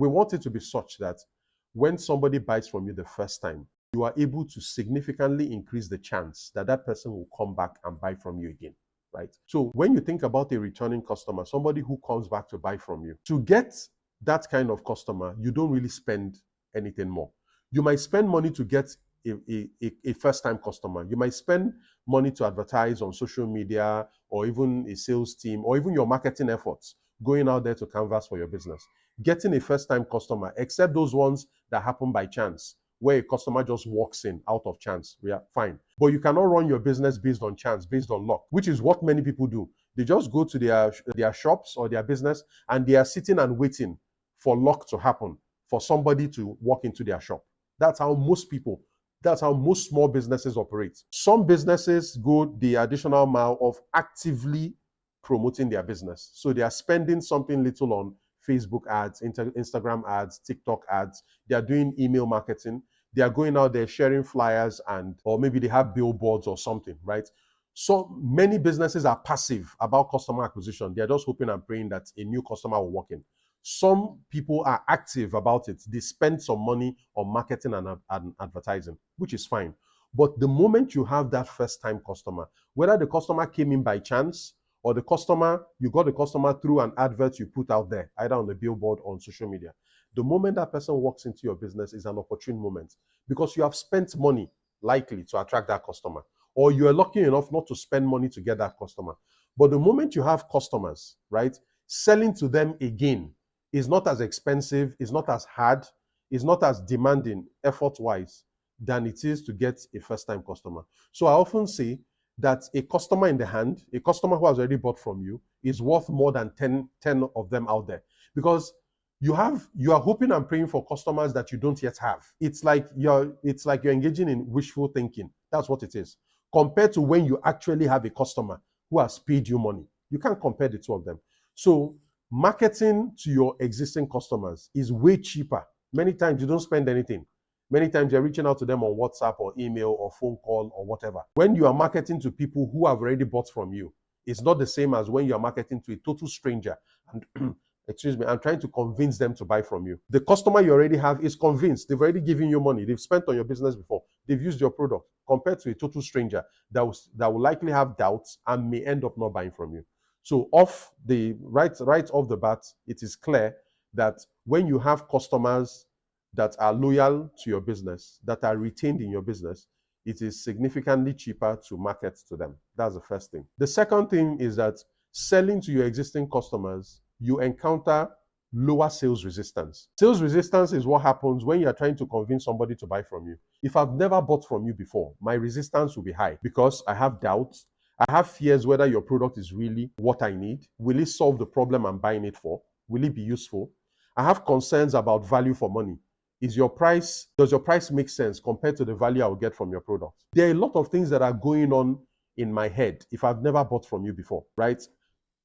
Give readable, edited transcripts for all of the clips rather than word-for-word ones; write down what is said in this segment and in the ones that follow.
We want it to be such that when somebody buys from you the first time, you are able to significantly increase the chance that that person will come back and buy from you again, right? So when you think about a returning customer, somebody who comes back to buy from you, to get that kind of customer, you don't really spend anything more. You might spend money to get a first-time customer. You might spend money to advertise on social media, or even a sales team, or even your marketing efforts, going out there to canvas for your business. Getting a first-time customer, except those ones that happen by chance, where a customer just walks in out of chance, we are fine. But you cannot run your business based on chance, based on luck, which is what many people do. They just go to their shops or their business, and they are sitting and waiting for luck to happen, for somebody to walk into their shop. That's how most small businesses operate. Some businesses go the additional mile of actively promoting their business. So they are spending something little on Facebook ads, Instagram ads, TikTok ads. They are doing email marketing. They are going out there sharing flyers, or maybe they have billboards or something, right? So many businesses are passive about customer acquisition. They are just hoping and praying that a new customer will walk in. Some people are active about it. They spend some money on marketing and advertising, which is fine. But the moment you have that first-time customer, whether the customer came in by chance, or you got the customer through an advert you put out there, either on the billboard or on social media, the moment that person walks into your business is an opportune moment, because you have spent money likely to attract that customer, or you are lucky enough not to spend money to get that customer. But the moment you have customers, right, selling to them again is not as expensive, is not as hard, is not as demanding effort-wise than it is to get a first-time customer. So I often say that a customer in the hand, a customer who has already bought from you, is worth more than 10 of them out there, because you are hoping and praying for customers that you don't yet have. It's like you're engaging in wishful thinking. That's what it is. Compared to when you actually have a customer who has paid you money. You can't compare the two of them. So marketing to your existing customers is way cheaper. Many times you don't spend anything. Many times you're reaching out to them on WhatsApp or email or phone call or whatever. When you are marketing to people who have already bought from you, it's not the same as when you are marketing to a total stranger and and trying to convince them to buy from you. The customer you already have is convinced. They've already given you money. They've spent on your business before. They've used your product, compared to a total stranger that will likely have doubts and may end up not buying from you. So right off the bat, it is clear that when you have customers that are loyal to your business, that are retained in your business, it is significantly cheaper to market to them. That's the first thing. The second thing is that selling to your existing customers, you encounter lower sales resistance. Sales resistance is what happens when you're trying to convince somebody to buy from you. If I've never bought from you before, my resistance will be high because I have doubts. I have fears whether your product is really what I need. Will it solve the problem I'm buying it for? Will it be useful? I have concerns about value for money. Does your price make sense compared to the value I will get from your product? There are a lot of things that are going on in my head if I've never bought from you before, right?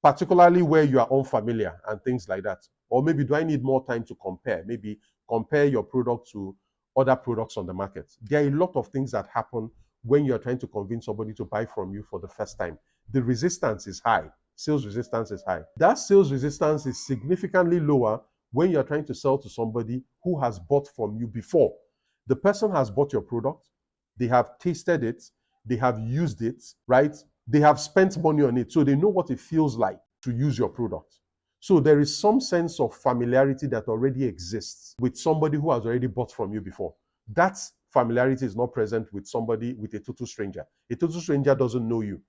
Particularly where you are unfamiliar and things like that. Or maybe do I need more time to compare? Maybe compare your product to other products on the market. There are a lot of things that happen when you're trying to convince somebody to buy from you for the first time. The resistance is high. Sales resistance is high. That sales resistance is significantly lower when you're trying to sell to somebody who has bought from you before. The person has bought your product, they have tasted it, they have used it, right? They have spent money on it, so they know what it feels like to use your product. So there is some sense of familiarity that already exists with somebody who has already bought from you before. That familiarity is not present with a total stranger. A total stranger doesn't know you.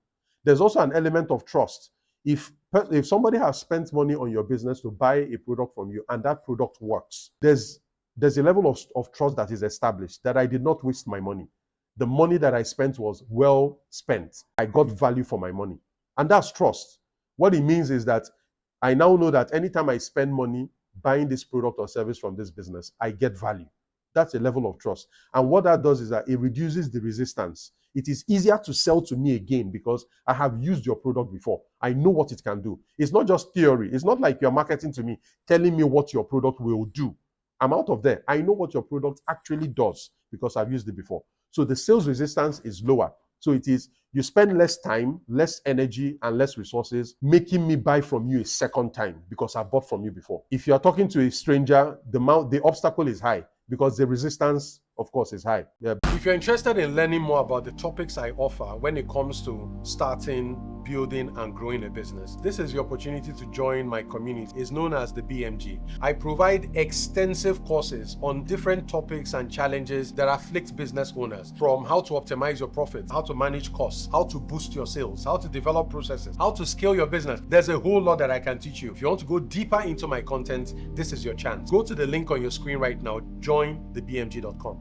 There's also an element of trust. If somebody has spent money on your business to buy a product from you and that product works, there's a level of trust that is established that I did not waste my money. The money that I spent was well spent. I got value for my money. And that's trust. What it means is that I now know that anytime I spend money buying this product or service from this business, I get value. That's a level of trust. And what that does is that it reduces the resistance. It is easier to sell to me again because I have used your product before. I know what it can do. It's not just theory. It's not like you're marketing to me, telling me what your product will do. I'm out of there. I know what your product actually does because I've used it before. So the sales resistance is lower So it is, you spend less time, less energy, and less resources making me buy from you a second time because I bought from you before. If you are talking to a stranger, the obstacle is high because the resistance, of course, is high. Yeah. If you're interested in learning more about the topics I offer when it comes to starting, building, and growing a business, this is your opportunity to join my community. It's known as the BMG. I provide extensive courses on different topics and challenges that afflict business owners, from how to optimize your profits, how to manage costs, how to boost your sales, how to develop processes, how to scale your business. There's a whole lot that I can teach you. If you want to go deeper into my content, this is your chance. Go to the link on your screen right now, jointhebmg.com.